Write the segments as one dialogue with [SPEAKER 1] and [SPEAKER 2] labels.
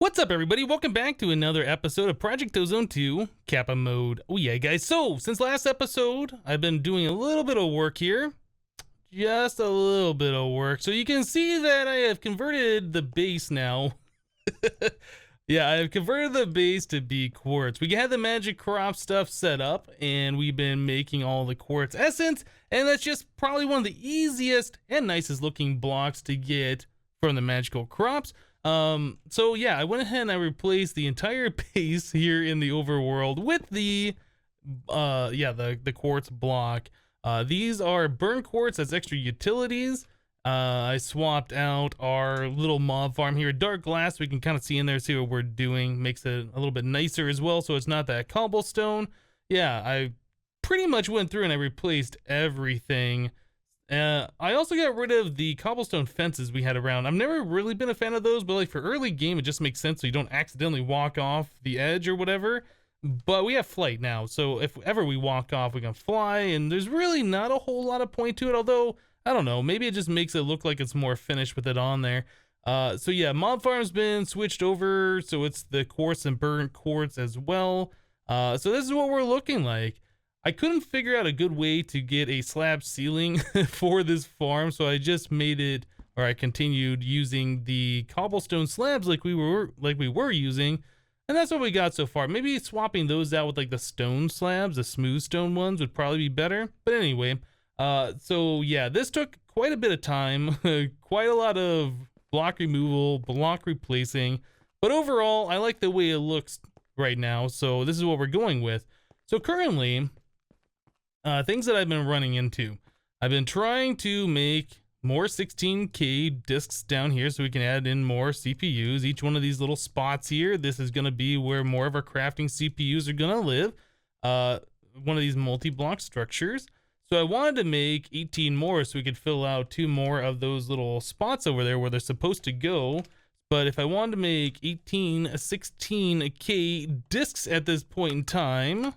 [SPEAKER 1] What's up, everybody? Welcome back to another episode of Project Ozone 2 Kappa Mode. Oh yeah, guys. So, since last episode, I've been doing a little bit of work here. Just a little bit of work. So you can see that I have converted the base now. Yeah, I have converted the base to be quartz. We had the magic crop stuff set up, and we've been making all the quartz essence, and that's just probably one of the easiest and nicest looking blocks to get from the magical crops. So yeah, I went ahead and I replaced the entire base here in the overworld with the quartz block. These are burnt quartz as extra utilities. I swapped out our little mob farm here, dark glass. We can kind of see in there, see what we're doing. Makes it a little bit nicer as well, so it's not that cobblestone. Yeah, I pretty much went through and I replaced everything. I also got rid of the cobblestone fences we had around. I've never really been a fan of those, but like for early game, it just makes sense so you don't accidentally walk off the edge or whatever. But we have flight now, so if ever we walk off, we can fly, and there's really not a whole lot of point to it, although, I don't know, maybe it just makes it look like it's more finished with it on there. So yeah, mob farm's been switched over, so it's the quartz and burnt quartz as well. So this is what we're looking like. I couldn't figure out a good way to get a slab ceiling for this farm, so I just made it, or I continued using the cobblestone slabs like we were using, and that's what we got so far. Maybe swapping those out with like the stone slabs, the smooth stone ones, would probably be better. But anyway, so yeah, this took quite a bit of time, quite a lot of block removal, block replacing, but overall, I like the way it looks right now, so this is what we're going with. So currently, things that I've been running into. I've been trying to make more 16K discs down here so we can add in more CPUs. Each one of these little spots here, this is going to be where more of our crafting CPUs are going to live. One of these multi-block structures. So I wanted to make 18 more so we could fill out 2 more of those little spots over there where they're supposed to go. But if I wanted to make 16K discs at this point in time,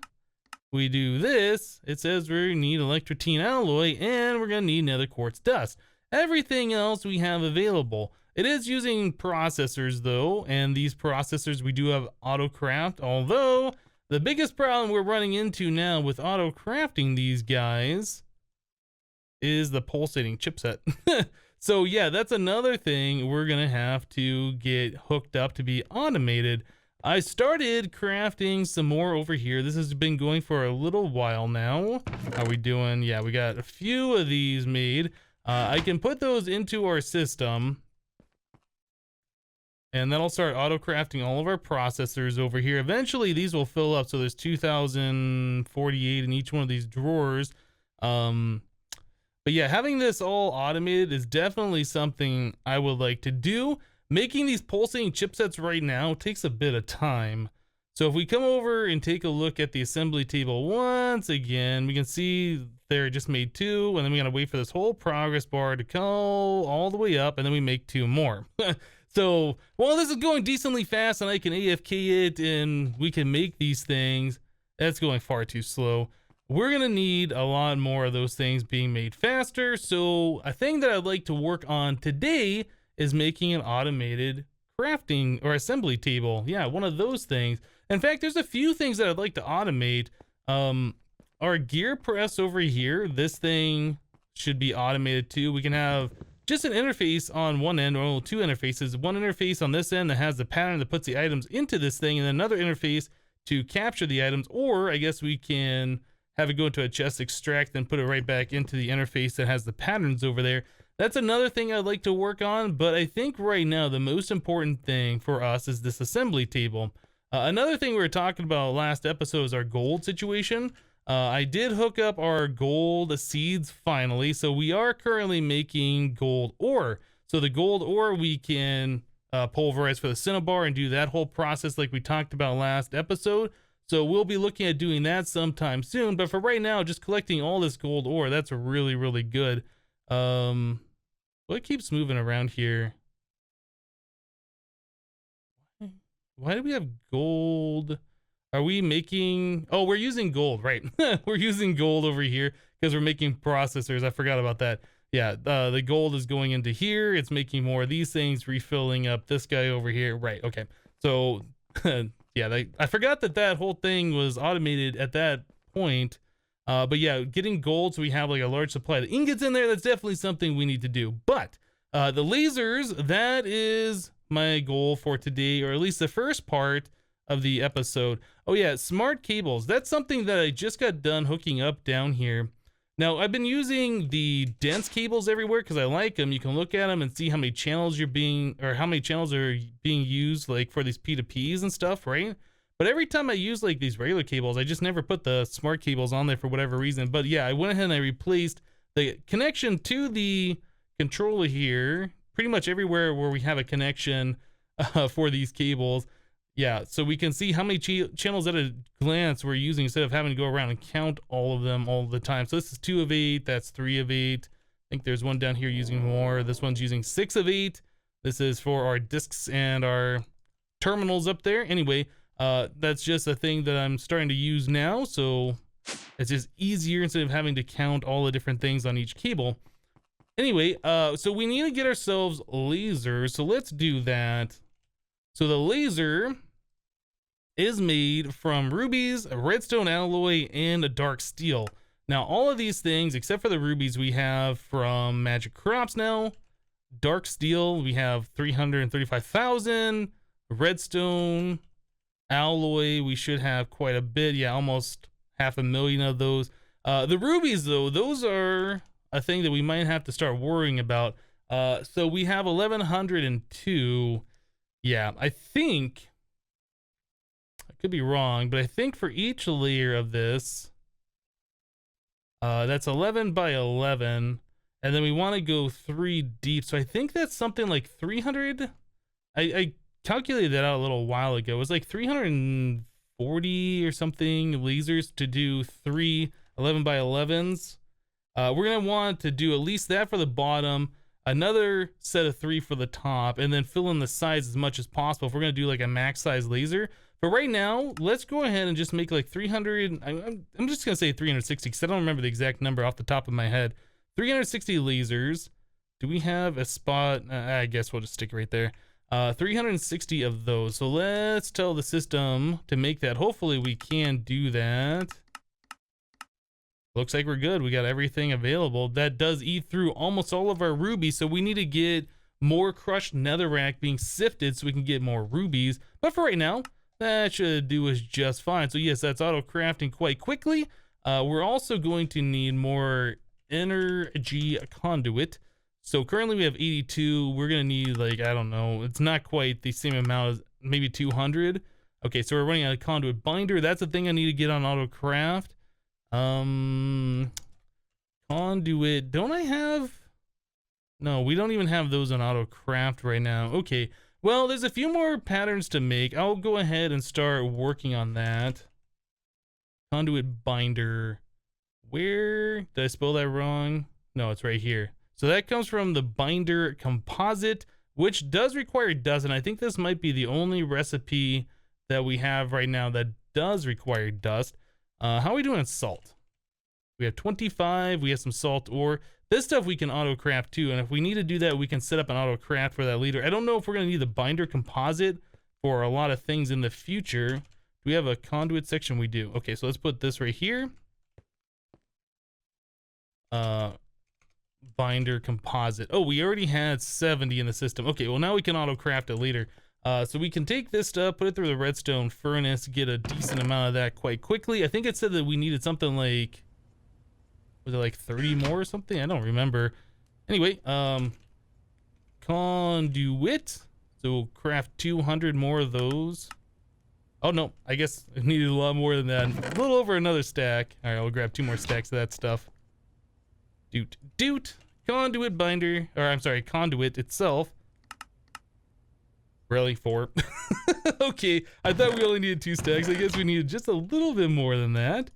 [SPEAKER 1] we do this, it says we need electrotein alloy, and we're gonna need another quartz dust. Everything else we have available. It is using processors though, and these processors we do have auto craft, although the biggest problem we're running into now with auto crafting these guys is the pulsating chipset. So yeah, that's another thing we're gonna have to get hooked up to be automated. I started crafting some more over here. This has been going for a little while now. How we doing? Yeah, we got a few of these made. I can put those into our system, and that'll start auto crafting all of our processors over here. Eventually, these will fill up, so there's 2,048 in each one of these drawers. But yeah, having this all automated is definitely something I would like to do. Making these pulsating chipsets right now takes a bit of time. So if we come over and take a look at the assembly table once again, we can see there just made 2, and then we gotta wait for this whole progress bar to go all the way up, and then we make 2 more. So while this is going decently fast and I can AFK it and we can make these things, that's going far too slow. We're gonna need a lot more of those things being made faster. So a thing that I'd like to work on today is making an automated crafting or assembly table. Yeah, one of those things. In fact, there's a few things that I'd like to automate. Our gear press over here, this thing should be automated too. We can have just an interface on one end, or 2 interfaces. One interface on this end that has the pattern that puts the items into this thing, and another interface to capture the items, or I guess we can have it go into a chest, extract, then put it right back into the interface that has the patterns over there. That's another thing I'd like to work on, but I think right now the most important thing for us is this assembly table. Another thing we were talking about last episode is our gold situation. I did hook up our gold seeds finally, so we are currently making gold ore. So the gold ore we can pulverize for the cinnabar and do that whole process like we talked about last episode. So we'll be looking at doing that sometime soon, but for right now, just collecting all this gold ore, that's really, really good. What keeps moving around here? Why do we have gold? Are we making, oh, we're using gold, right? We're using gold over here because we're making processors. I forgot about that. Yeah, the gold is going into here. It's making more of these things, refilling up this guy over here. Right, okay. So yeah, I forgot that whole thing was automated at that point. But yeah, getting gold so we have like a large supply of ingots in there, that's definitely something we need to do. But the lasers, that is my goal for today, or at least the first part of the episode. Oh yeah, smart cables. That's something that I just got done hooking up down here. Now, I've been using the dense cables everywhere because I like them. You can look at them and see how many channels how many channels are being used, like for these P2Ps and stuff, right? But every time I use like these regular cables, I just never put the smart cables on there for whatever reason. But yeah, I went ahead and I replaced the connection to the controller here, pretty much everywhere where we have a connection for these cables. Yeah, so we can see how many channels at a glance we're using instead of having to go around and count all of them all the time. So this is 2 of 8, that's 3 of 8. I think there's one down here using more. This one's using 6 of 8. This is for our discs and our terminals up there. Anyway, that's just a thing that I'm starting to use now, so it's just easier instead of having to count all the different things on each cable. Anyway, so we need to get ourselves lasers, so let's do that. So the laser is made from rubies, a redstone alloy, and a dark steel. Now, all of these things, except for the rubies, we have from Magic Crops now. Dark steel, we have 335,000. Redstone, alloy, we should have quite a bit. Yeah, almost 500,000 of those. The rubies, though, those are a thing that we might have to start worrying about. So we have 1,102. Yeah, I think, I could be wrong, but I think for each layer of this, that's 11 by 11, and then we want to go 3 deep. So I think that's something like 300. I calculated that out a little while ago. It was like 340 or something lasers to do 3 11 by 11s. We're going to want to do at least that for the bottom, another set of 3 for the top, and then fill in the sides as much as possible if we're going to do like a max size laser. But right now, let's go ahead and just make like 300. I'm just going to say 360 because I don't remember the exact number off the top of my head. 360 lasers. Do we have a spot? I guess we'll just stick it right there. 360 of those. So let's tell the system to make that. Hopefully we can do that. Looks like we're good. We got everything available. That does eat through almost all of our rubies, so we need to get more crushed netherrack being sifted so we can get more rubies. But for right now, that should do us just fine. So yes, that's auto crafting quite quickly. We're also going to need more energy conduit. So currently we have 82. We're gonna need, like, I don't know, it's not quite the same amount as maybe 200. Okay, so we're running out of conduit binder. That's the thing I need to get on auto craft. Conduit, don't I have? No, we don't even have those on auto craft right now. Okay, well, there's a few more patterns to make. I'll go ahead and start working on that. Conduit binder, where did I spell that wrong? No, it's right here. So that comes from the binder composite, which does require dust, and I think this might be the only recipe that we have right now that does require dust. How are we doing on salt? We have 25, we have some salt ore. This stuff we can auto craft too, and if we need to do that, we can set up an auto craft for that later. I don't know if we're gonna need the binder composite for a lot of things in the future. Do we have a conduit section? We do. Okay, so let's put this right here. Binder composite. Oh, we already had 70 in the system. Okay, well now we can auto craft it later. So we can take this stuff, put it through the redstone furnace, get a decent amount of that quite quickly. I think it said that we needed something like, was it like 30 more or something? I don't remember. Anyway, conduit. So we'll craft 200 more of those. Oh no, I guess I needed a lot more than that. A little over another stack. All right, I'll grab 2 more stacks of that stuff. Doot. Conduit binder, or I'm sorry, conduit itself. Really, 4? Okay, I thought we only needed 2 stacks. I guess we needed just a little bit more than that.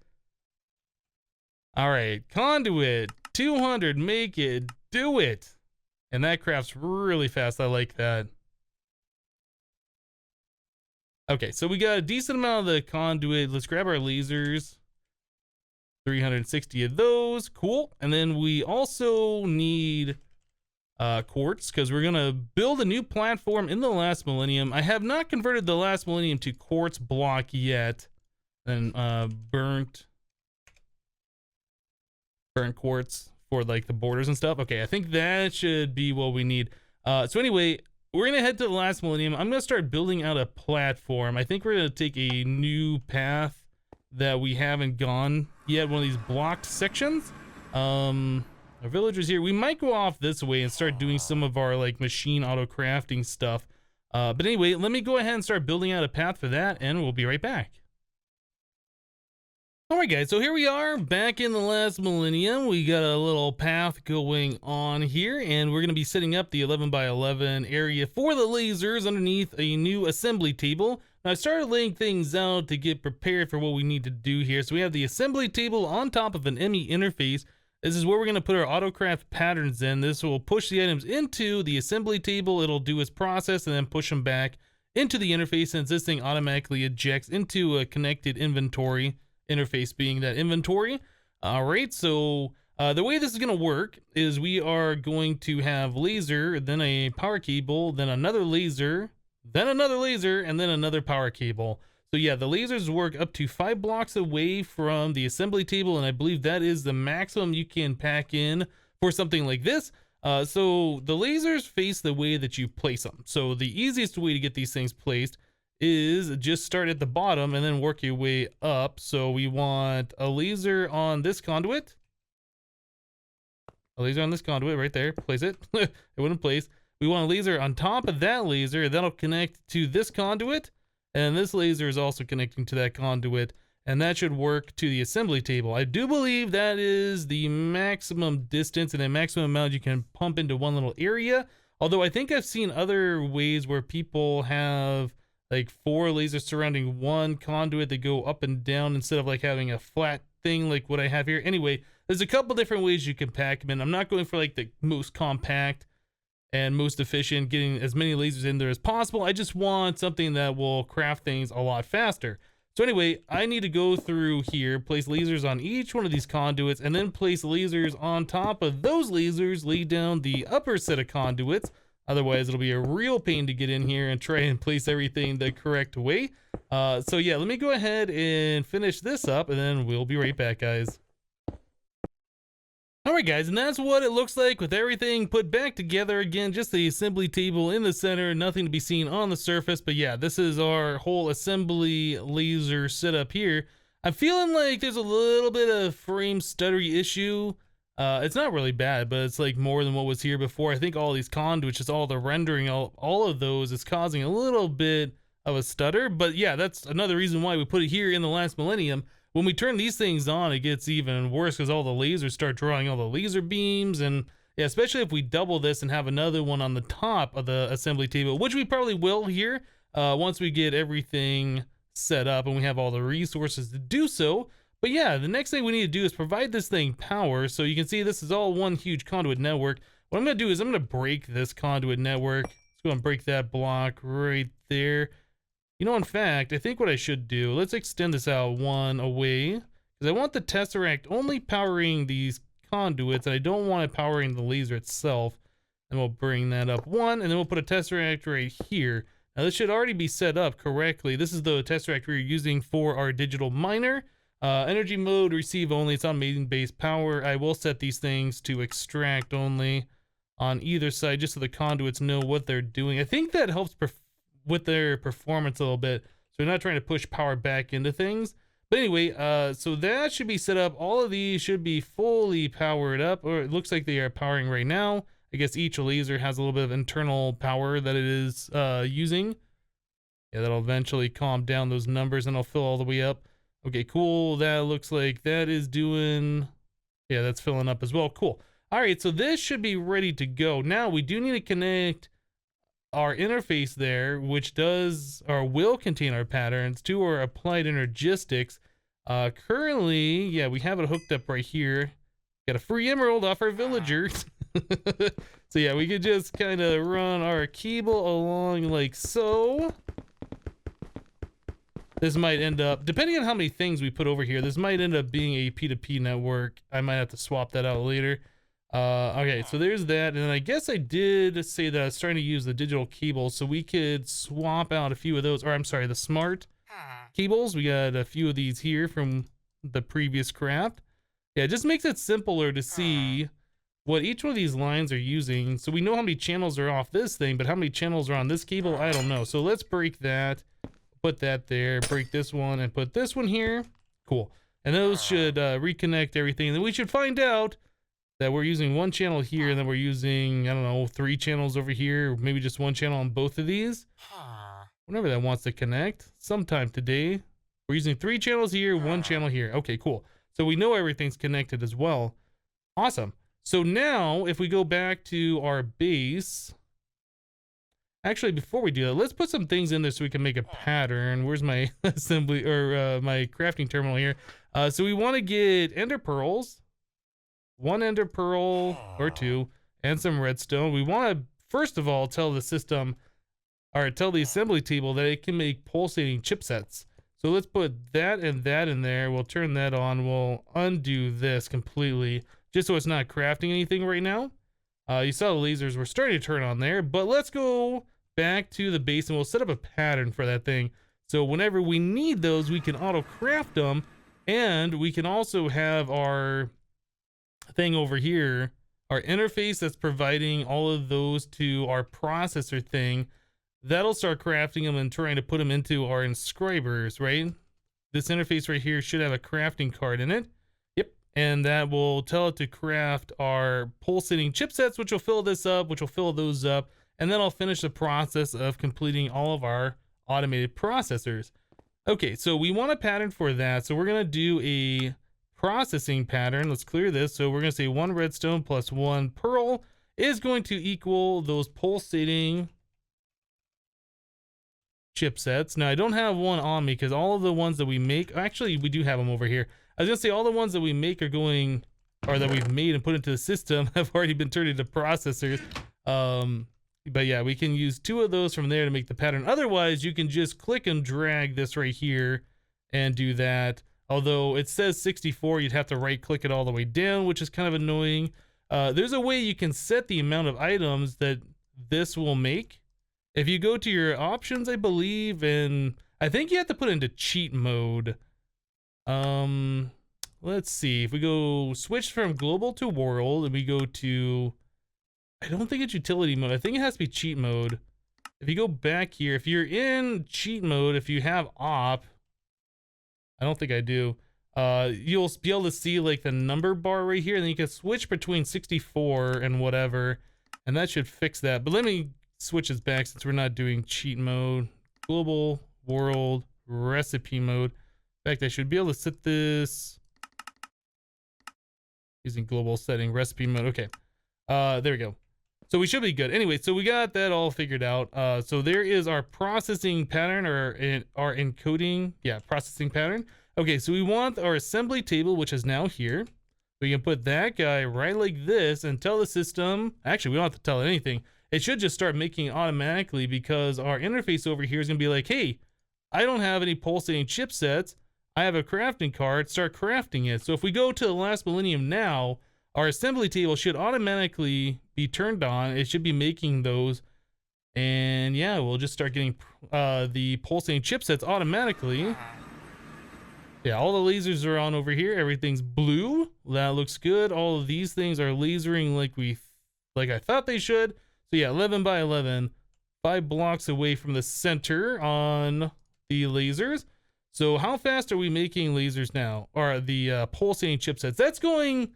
[SPEAKER 1] All right, conduit, 200, make it, do it. And that crafts really fast. I like that. Okay, so we got a decent amount of the conduit. Let's grab our lasers. 360 of those, cool. And then we also need quartz, because we're gonna build a new platform in the last millennium. I have not converted the last millennium to quartz block yet. Then burnt quartz for like the borders and stuff. Okay, I think that should be what we need. So anyway, we're gonna head to the last millennium. I'm gonna start building out a platform. I think we're gonna take a new path that we haven't gone yet, one of these blocked sections. Our villagers here, we might go off this way and start doing some of our like machine auto crafting stuff. But anyway, let me go ahead and start building out a path for that, and we'll be right back. Alright guys, so here we are back in the last millennium. We got a little path going on here, and we're going to be setting up the 11 by 11 area for the lasers underneath a new assembly table. Now I started laying things out to get prepared for what we need to do here. So we have the assembly table on top of an ME interface. This is where we're going to put our autocraft patterns in. This will push the items into the assembly table. It'll do its process and then push them back into the interface, since this thing automatically ejects into a connected inventory. Interface being that inventory. All right, so the way this is going to work is we are going to have laser, then a power cable, then another laser, then another laser, and then another power cable. So yeah, the lasers work up to 5 blocks away from the assembly table, and I believe that is the maximum you can pack in for something like this. So the lasers face the way that you place them. So the easiest way to get these things placed is just start at the bottom and then work your way up. So we want a laser on this conduit. A laser on this conduit right there. Place it. It wouldn't place. We want a laser on top of that laser. That'll connect to this conduit. And this laser is also connecting to that conduit. And that should work to the assembly table. I do believe that is the maximum distance and the maximum amount you can pump into one little area. Although I think I've seen other ways where people have like 4 lasers surrounding one conduit that go up and down instead of like having a flat thing like what I have here. Anyway, there's a couple different ways you can pack them in. I'm not going for like the most compact and most efficient, getting as many lasers in there as possible. I just want something that will craft things a lot faster. So anyway, I need to go through here, place lasers on each one of these conduits, and then place lasers on top of those lasers, lay down the upper set of conduits. Otherwise, it'll be a real pain to get in here and try and place everything the correct way. So yeah, let me go ahead and finish this up, and then we'll be right back, guys. Alright guys, and that's what it looks like with everything put back together. Again, just the assembly table in the center, nothing to be seen on the surface. But yeah, this is our whole assembly laser setup here. I'm feeling like there's a little bit of frame stuttery issue. It's not really bad, but it's like more than what was here before. I think all these conduits, just all the rendering, all of those is causing a little bit of a stutter. But yeah, that's another reason why we put it here in the last millennium. When we turn these things on, it gets even worse because all the lasers start drawing all the laser beams. And yeah, especially if we double this and have another one on the top of the assembly table, which we probably will here once we get everything set up and we have all the resources to do so. But yeah, the next thing we need to do is provide this thing power. So you can see this is all one huge conduit network. What I'm going to do is I'm going to break this conduit network. Let's go and break that block right there. You know, in fact, I think what I should do, let's extend this out one away, because I want the Tesseract only powering these conduits, and I don't want it powering the laser itself. And we'll bring that up one, and then we'll put a Tesseract right here. Now this should already be set up correctly. This is the Tesseract we're using for our digital miner. Energy mode, receive only. It's on main base power. I will set these things to extract only on either side, just so the conduits know what they're doing. I think that helps with their performance a little bit, so we're not trying to push power back into things. But anyway, so that should be set up. All of these should be fully powered up, or it looks like they are powering right now. I guess each laser has a little bit of internal power that it is using. Yeah, that'll eventually calm down those numbers and it'll fill all the way up. Okay, cool. That looks like that is doing, yeah, that's filling up as well. Cool. All right, so this should be ready to go. Now we do need to connect our interface there, which does or will contain our patterns, to our applied energistics. Currently, yeah, we have it hooked up right here. Got a free emerald off our villagers. So yeah, we could just kind of run our cable along like so. This might end up, depending on how many things we put over here, this might end up being a P2P network. I might have to swap that out later. Okay, so there's that. And I guess I did say that I was starting to use the digital cable, so we could swap out a few of those, or I'm sorry, the smart cables. We got a few of these here from the previous craft. Yeah, it just makes it simpler to see what each one of these lines are using. So we know how many channels are off this thing, but how many channels are on this cable, I don't know. So let's break that, put that there, break this one, and put this one here. Cool. And those should reconnect everything. And then we should find out that we're using one channel here, and then we're using, I don't know, 3 channels over here, or maybe just one channel on both of these. Whenever that wants to connect, sometime today. We're using 3 channels here, 1 channel here. Okay, cool. So we know everything's connected as well. Awesome. So now, if we go back to our base, actually, before we do that, let's put some things in there so we can make a pattern. Where's my assembly, or my crafting terminal here? So we want to get ender pearls. 1 ender pearl or 2, and some redstone. We want to, first of all, tell the system, or tell the assembly table that it can make pulsating chipsets. So let's put that and that in there. We'll turn that on. We'll undo this completely, just so it's not crafting anything right now. You saw the lasers were starting to turn on there, but let's go back to the base and we'll set up a pattern for that thing. So whenever we need those, we can auto craft them, and we can also have our thing over here, our interface that's providing all of those to our processor thing. That'll start crafting them and trying to put them into our inscribers, right? This interface right here should have a crafting card in it. Yep. And that will tell it to craft our pulsating chipsets, which will fill this up, which will fill those up. And then I'll finish the process of completing all of our automated processors. Okay, so we want a pattern for that. So we're going to do a processing pattern. Let's clear this. So we're going to say 1 redstone plus 1 pearl is going to equal those pulsating chipsets. Now I don't have one on me because all of the ones that we make, actually we do have them over here. I was gonna say all the ones that we make are going, or that we've made and put into the system, have already been turned into processors. But yeah, we can use 2 of those from there to make the pattern. Otherwise, you can just click and drag this right here and do that. Although it says 64, you'd have to right click it all the way down, which is kind of annoying. There's a way you can set the amount of items that this will make. If you go to your options, I believe, and I think you have to put it into cheat mode. Let's see. If we go switch from global to world, and we go to, I don't think it's utility mode. I think it has to be cheat mode. If you go back here, if you're in cheat mode, if you have op, I don't think I do. You'll be able to see like the number bar right here, and then you can switch between 64 and whatever, and that should fix that. But let me switch this back since we're not doing cheat mode. Global, world, recipe mode. In fact, I should be able to set this using global setting, recipe mode. Okay, there we go. So we should be good. Anyway, so we got that all figured out. So there is our processing pattern, or our encoding, yeah, processing pattern. Okay, so we want our assembly table, which is now here. We can put that guy right like this and tell the system, actually, we don't have to tell it anything. It should just start making it automatically, because our interface over here is gonna be like, hey, I don't have any pulsating chipsets. I have a crafting card, start crafting it. So if we go to the last millennium now, our assembly table should automatically be turned on. It should be making those. And yeah, we'll just start getting the pulsating chipsets automatically. Yeah, all the lasers are on over here. Everything's blue. That looks good. All of these things are lasering like I thought they should. So yeah, 11 by 11, 5 blocks away from the center on the lasers. So how fast are we making lasers now? Or the pulsating chipsets? That's going,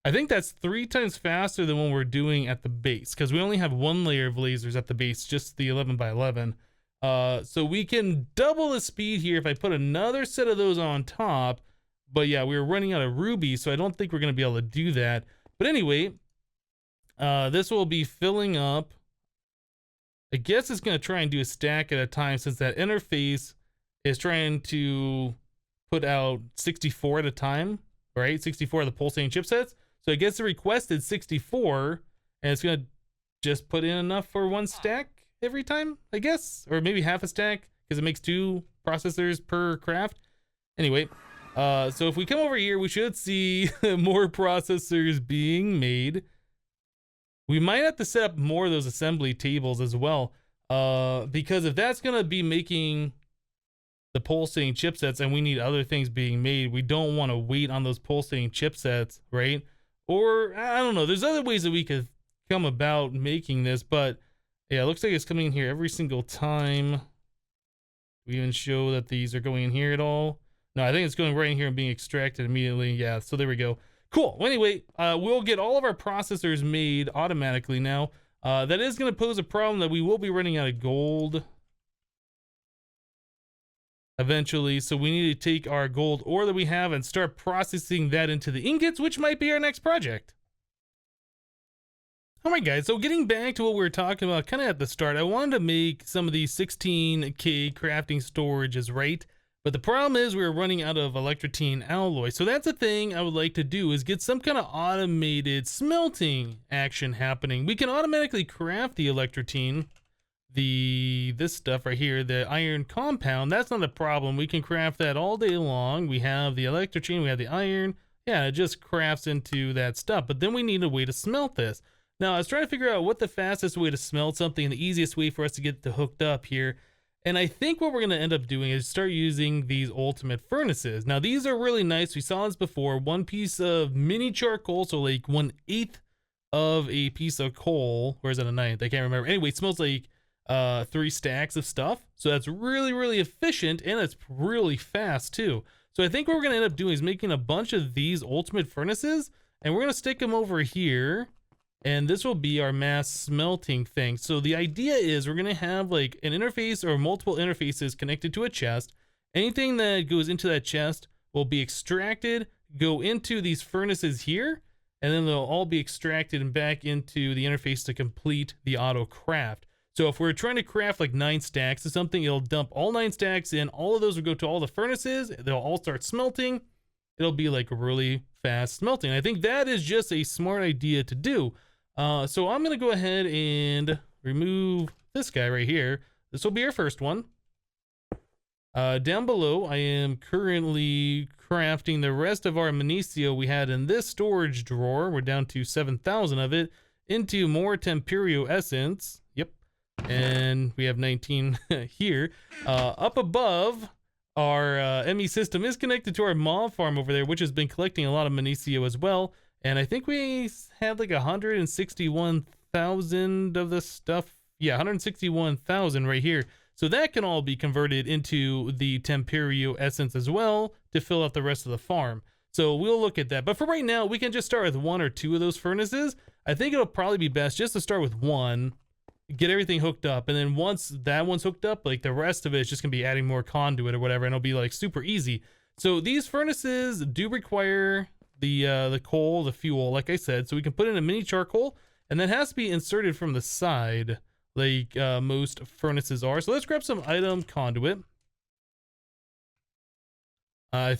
[SPEAKER 1] I think that's 3 times faster than what we're doing at the base, because we only have 1 layer of lasers at the base, just the 11 by 11. So we can double the speed here if I put another set of those on top. But yeah, we were running out of rubies, so I don't think we're going to be able to do that. But anyway, this will be filling up. I guess it's going to try and do a stack at a time, since that interface is trying to put out 64 at a time, right? 64 of the pulsating chipsets. So it gets the requested 64, and it's going to just put in enough for 1 stack every time, I guess, or maybe half a stack, because it makes 2 processors per craft. Anyway, so if we come over here, we should see more processors being made. We might have to set up more of those assembly tables as well, because if that's going to be making the pulsating chipsets and we need other things being made, we don't want to wait on those pulsating chipsets, right? Or I don't know, there's other ways that we could come about making this, but yeah, it looks like it's coming in here every single time. Do we even show that these are going in here at all? No, I think it's going right in here and being extracted immediately. Yeah, so there we go. Cool. Well, anyway, we'll get all of our processors made automatically now. That is going to pose a problem that we will be running out of gold eventually. So we need to take our gold ore that we have and start processing that into the ingots, which might be our next project. All right, guys, so getting back to what we were talking about kind of at the start, I wanted to make some of these 16K crafting storages, right? But the problem is we're running out of electrotein alloy. So that's the thing I would like to do, is get some kind of automated smelting action happening. We can automatically craft the electrotein, this stuff right here, the iron compound. That's not a problem. We can craft that all day long. We have the electrotein, we have the iron. Yeah, it just crafts into that stuff. But then we need a way to smelt this. Now, I was trying to figure out what the fastest way to smelt something and the easiest way for us to get it hooked up here. And I think what we're going to end up doing is start using these ultimate furnaces. Now, these are really nice. We saw this before. One piece of mini charcoal, so like 1/8 of a piece of coal. Or is it a 1/9? I can't remember. Anyway, it smells like 3 stacks of stuff. So that's really, really efficient, and it's really fast too. So I think what we're going to end up doing is making a bunch of these ultimate furnaces, and we're going to stick them over here. And this will be our mass smelting thing. So the idea is we're going to have like an interface or multiple interfaces connected to a chest. Anything that goes into that chest will be extracted, go into these furnaces here, and then they'll all be extracted and back into the interface to complete the auto craft. So if we're trying to craft like 9 stacks or something, it'll dump all 9 stacks in. All of those will go to all the furnaces. They'll all start smelting. It'll be like really fast smelting. I think that is just a smart idea to do. So I'm going to go ahead and remove this guy right here. This will be our first one. Down below, I am currently crafting the rest of our magnesio we had in this storage drawer. We're down to 7,000 of it into more Temperio essence. Yep. And we have 19 here. Up above, our ME system is connected to our mob farm over there, which has been collecting a lot of magnesio as well. And I think we had like 161,000 of this stuff. Yeah, 161,000 right here. So that can all be converted into the Temperio essence as well to fill out the rest of the farm. So we'll look at that. But for right now, we can just start with 1 or 2 of those furnaces. I think it'll probably be best just to start with 1, get everything hooked up. And then once that one's hooked up, like the rest of it is just gonna be adding more conduit or whatever, and it'll be like super easy. So these furnaces do require the coal, the fuel, like I said, so we can put in a mini charcoal, and that has to be inserted from the side, like most furnaces are. So let's grab some item conduit. I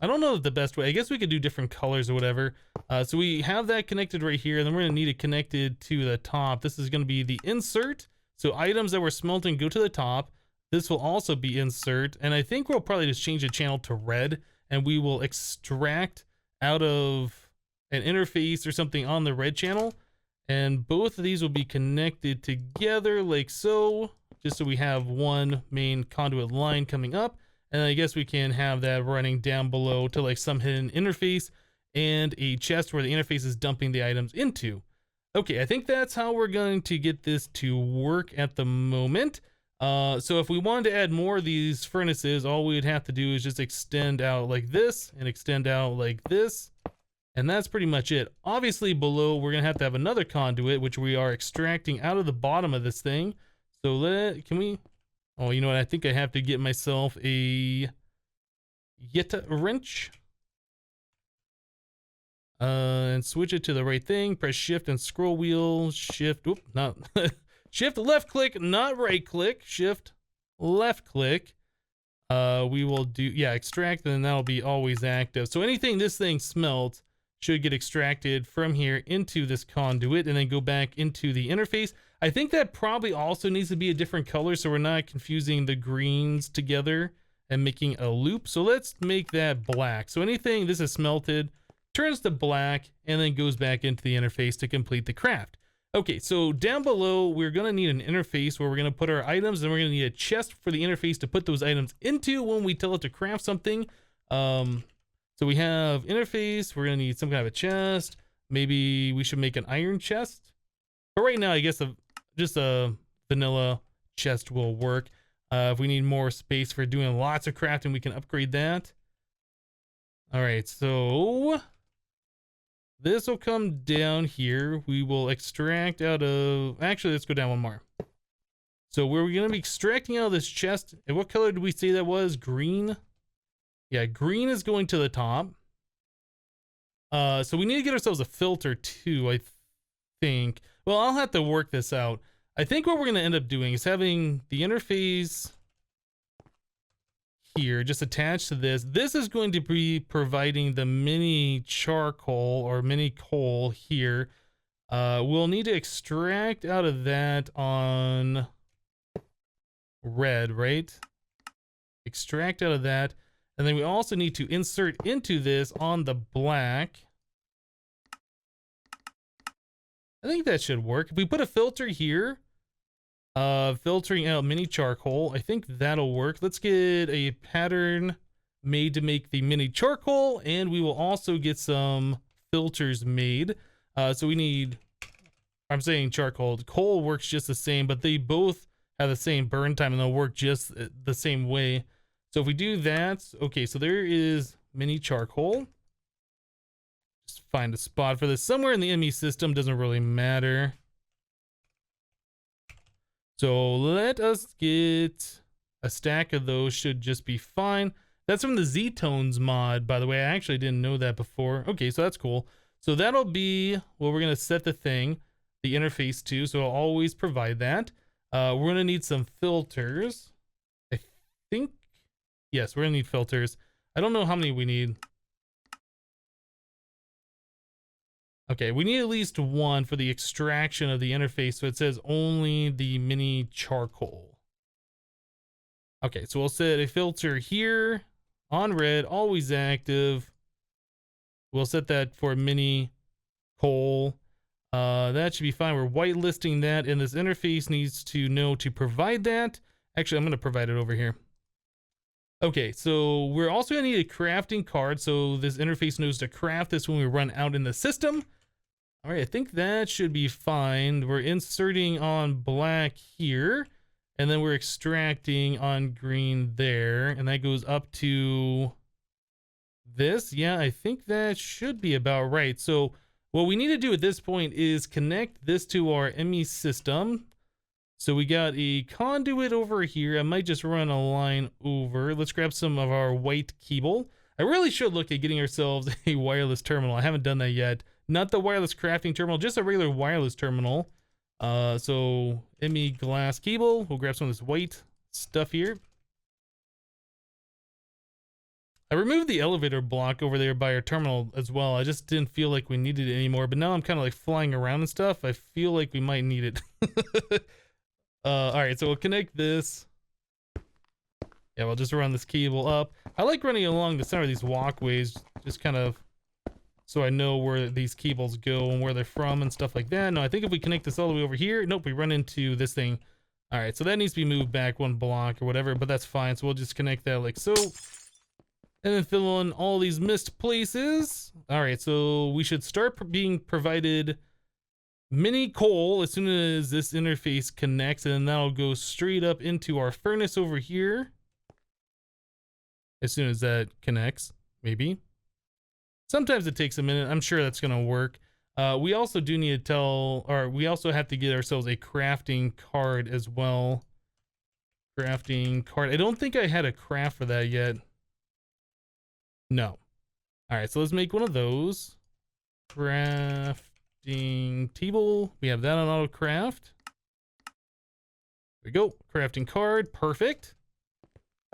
[SPEAKER 1] don't know the best way. I guess we could do different colors or whatever. So we have that connected right here, and then we're gonna need it connected to the top. This is gonna be the insert. So items that we're smelting go to the top. This will also be insert, and I think we'll probably just change the channel to red, and we will extract out of an interface or something on the red channel, and both of these will be connected together like so, just so we have one main conduit line coming up, and I guess we can have that running down below to like some hidden interface and a chest where the interface is dumping the items into. Okay, I think that's how we're going to get this to work at the moment. So if we wanted to add more of these furnaces, all we would have to do is just extend out like this and extend out like this. And that's pretty much it. Obviously below, we're going to have another conduit, which we are extracting out of the bottom of this thing. So can we, oh, you know what? I think I have to get myself a Yeta wrench. And switch it to the right thing. Press shift and scroll wheel, shift, whoop, not... Shift left click, not right click. Shift left click. We will do, yeah, extract, and then that'll be always active. So anything this thing smelts should get extracted from here into this conduit and then go back into the interface. I think that probably also needs to be a different color so we're not confusing the greens together and making a loop. So let's make that black. So anything this is smelted turns to black, and then goes back into the interface to complete the craft. Okay, so down below, we're gonna need an interface where we're gonna put our items, and we're gonna need a chest for the interface to put those items into when we tell it to craft something. So we have interface, we're gonna need some kind of a chest. Maybe we should make an iron chest. But right now, I guess just a vanilla chest will work. If we need more space for doing lots of crafting, we can upgrade that. All right, so this will come down here. We will extract out of, actually, let's go down one more. So we're going to be extracting out of this chest. And what color did we say that was? Green? Yeah, green is going to the top. So we need to get ourselves a filter too, I think. Well, I'll have to work this out. I think what we're going to end up doing is having the interface here just attached to this. This is going to be providing the mini charcoal or mini coal here. We'll need to extract out of that on red, right? Extract out of that. And then we also need to insert into this on the black. I think that should work. If we put a filter here, filtering out mini charcoal, I think that'll work. Let's get a pattern made to make the mini charcoal, and we will also get some filters made. So we need, I'm saying charcoal. Coal works just the same, but they both have the same burn time and they'll work just the same way. So if we do that, okay, so there is mini charcoal. Just find a spot for this. Somewhere in the ME system, doesn't really matter. So let us get a stack of those, should just be fine. That's from the Z-Tones mod, by the way. I actually didn't know that before. Okay, so that's cool. So that'll be what we're gonna set the interface to, so I'll always provide that. We're gonna need some filters. I think, yes, we're gonna need filters. I don't know how many we need. Okay, we need at least one for the extraction of the interface, so it says only the mini charcoal. Okay, so we'll set a filter here on red, always active. We'll set that for mini coal. That should be fine. We're whitelisting that, and this interface needs to know to provide that. Actually, I'm going to provide it over here. Okay, so we're also going to need a crafting card, so this interface knows to craft this when we run out in the system. All right, I think that should be fine. We're inserting on black here, and then we're extracting on green there, and that goes up to this. Yeah, I think that should be about right. So what we need to do at this point is connect this to our ME system. So we got a conduit over here. I might just run a line over. Let's grab some of our white cable. I really should look at getting ourselves a wireless terminal. I haven't done that yet. Not the wireless crafting terminal, just a regular wireless terminal. So ME glass cable. We'll grab some of this white stuff here. I removed the elevator block over there by our terminal as well. I just didn't feel like we needed it anymore, but now I'm kind of like flying around and stuff. I feel like we might need it. All right, so we'll connect this. Yeah, we'll just run this cable up. I like running along the center of these walkways, just kind of so I know where these cables go and where they're from and stuff like that. No, I think if we connect this all the way over here, nope, we run into this thing. All right, so that needs to be moved back one block or whatever, but that's fine. So we'll just connect that like so. And then fill in all these missed places. All right, so we should start being provided mini coal as soon as this interface connects, and then that'll go straight up into our furnace over here. As soon as that connects, maybe. Sometimes it takes a minute. I'm sure that's gonna work. We also do need to we also have to get ourselves a crafting card as well. Crafting card. I don't think I had a craft for that yet. No. All right, so let's make one of those. Crafting table. We have that on auto craft. There we go. Crafting card. Perfect.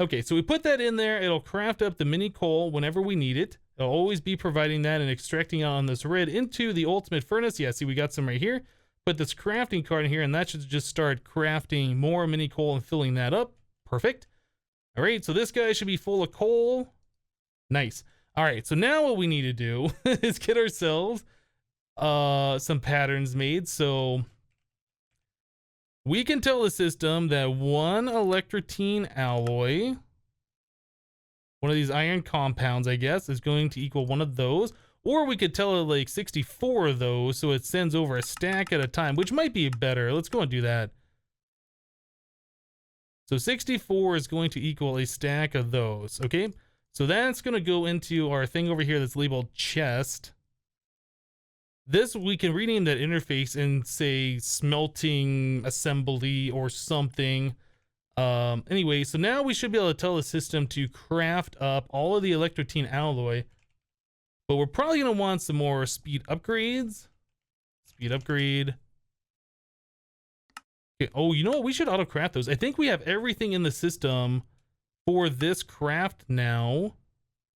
[SPEAKER 1] Okay, so we put that in there. It'll craft up the mini coal whenever we need it. It'll always be providing that and extracting on this red into the ultimate furnace. Yeah, see, we got some right here. Put this crafting card in here, and that should just start crafting more mini coal and filling that up. Perfect. All right, so this guy should be full of coal. Nice. All right, so now what we need to do is get ourselves some patterns made. So we can tell the system that one electrothene alloy, one of these iron compounds, I guess, is going to equal one of those. Or we could tell it like 64 of those, so it sends over a stack at a time, which might be better. Let's go and do that. So 64 is going to equal a stack of those, okay? So that's going to go into our thing over here that's labeled chest. This, we can rename that interface and say smelting assembly or something. Anyway, so now we should be able to tell the system to craft up all of the electrothene alloy. But we're probably going to want some more speed upgrades. Speed upgrade. Okay. Oh, you know what? We should auto craft those. I think we have everything in the system for this craft now.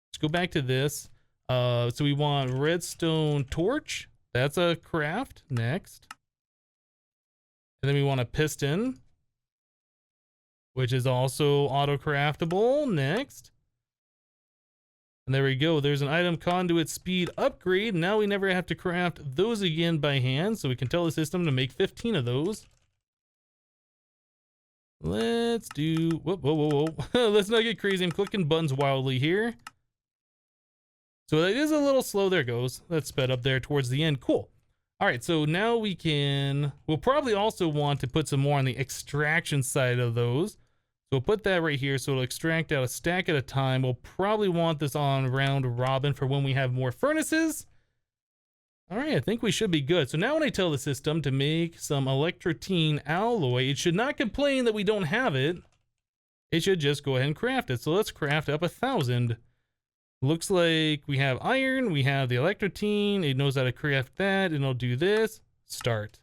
[SPEAKER 1] Let's go back to this. So we want redstone torch. That's a craft. Next. And then we want a piston, which is also auto craftable. Next. And there we go. There's an item conduit speed upgrade. Now we never have to craft those again by hand. So we can tell the system to make 15 of those. Let's do, whoa. Let's not get crazy. I'm clicking buttons wildly here. So that is a little slow. There it goes. That's sped up there towards the end. Cool. All right. So now we'll probably also want to put some more on the extraction side of those. So we'll put that right here, so it'll extract out a stack at a time. We'll probably want this on round robin for when we have more furnaces. All right, I think we should be good. So now when I tell the system to make some electrothene alloy, it should not complain that we don't have it. It should just go ahead and craft it. So let's craft up 1,000. Looks like we have iron, we have the electrothene. It knows how to craft that, and it'll do this. Start.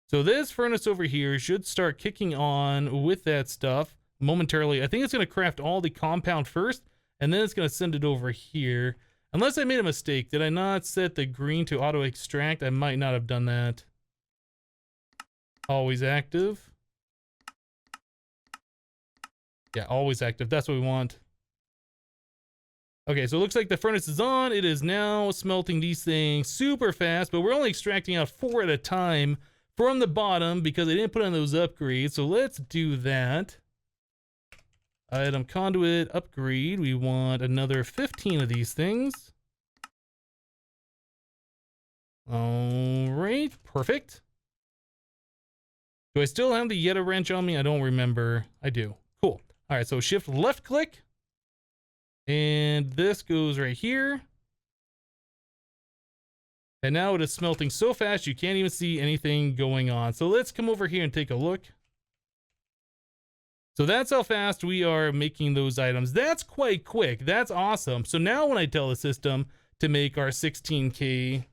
[SPEAKER 1] So this furnace over here should start kicking on with that stuff momentarily. I think it's going to craft all the compound first, and then it's going to send it over here. Unless I made a mistake. Did I not set the green to auto extract? I might not have done that. Always active. Yeah, always active. That's what we want. Okay, so it looks like the furnace is on. It is now smelting these things super fast, but we're only extracting out 4 at a time from the bottom because I didn't put on those upgrades. So let's do that. Item conduit upgrade. We want another 15 of these things. All right, perfect. Do I still have the Yeta wrench on me? I don't remember. I do. Cool. All right, so shift left click. And this goes right here. And now it is smelting so fast you can't even see anything going on. So let's come over here and take a look. So that's how fast we are making those items. That's quite quick. That's awesome. So now when I tell the system to make our 16K,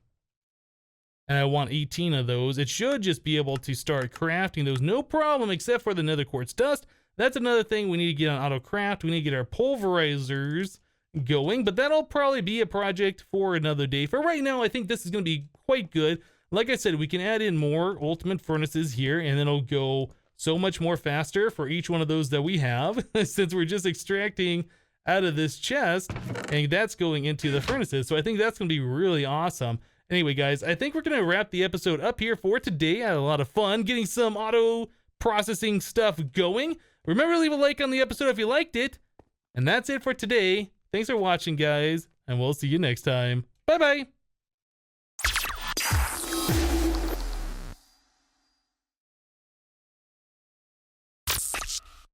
[SPEAKER 1] and I want 18 of those, it should just be able to start crafting those. No problem, except for the nether quartz dust. That's another thing we need to get on auto craft. We need to get our pulverizers going, but that'll probably be a project for another day. For right now, I think this is going to be quite good. Like I said, we can add in more ultimate furnaces here, and then it'll go so much more faster for each one of those that we have, since we're just extracting out of this chest, and that's going into the furnaces. So I think that's going to be really awesome. Anyway, guys, I think we're going to wrap the episode up here for today. I had a lot of fun getting some auto processing stuff going. Remember to leave a like on the episode if you liked it. And that's it for today. Thanks for watching, guys, and we'll see you next time. Bye-bye.